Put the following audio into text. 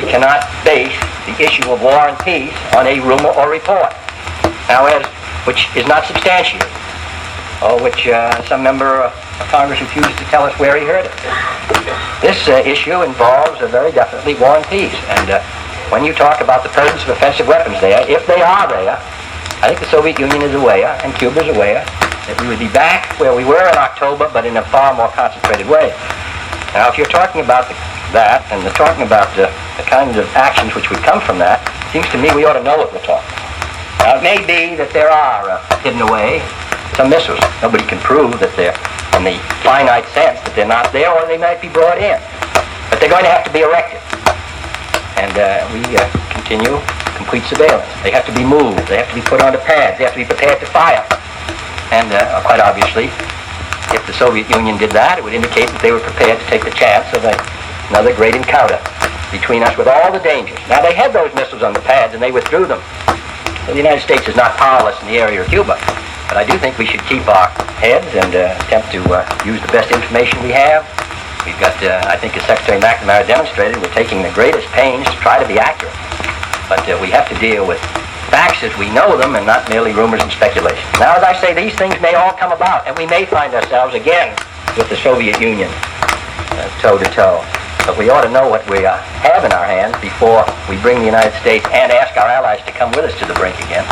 cannot base the issue of war and peace on a rumor or report, which is not substantiated, or which some member of Congress refuses to tell us where he heard it. This issue involves very definitely war and peace, and when you talk about the presence of offensive weapons there, if they are there, I think the Soviet Union is aware, and Cuba is aware, that we would be back where we were in October, but in a far more concentrated way. Now, if you're talking about that, and talking about the kinds of actions which would come from that, it seems to me we ought to know what we're talking about. Now, it may be that there are hidden away some missiles. Nobody can prove that they're, in the finite sense, that they're not there, or they might be brought in. But they're going to have to be erected. And we continue complete surveillance. They have to be moved. They have to be put onto pads. They have to be prepared to fire. And quite obviously, if the Soviet Union did that, it would indicate that they were prepared to take the chance of another great encounter between us with all the dangers. Now, they had those missiles on the pads, and they withdrew them. So the United States is not powerless in the area of Cuba. But I do think we should keep our heads and attempt to use the best information we have. We've got, I think as Secretary McNamara demonstrated, we're taking the greatest pains to try to be accurate. But we have to deal with facts as we know them and not merely rumors and speculation. Now, as I say, these things may all come about, and we may find ourselves again with the Soviet Union toe-to-toe. But we ought to know what we have in our hands before we bring the United States and ask our allies to come with us to the brink again.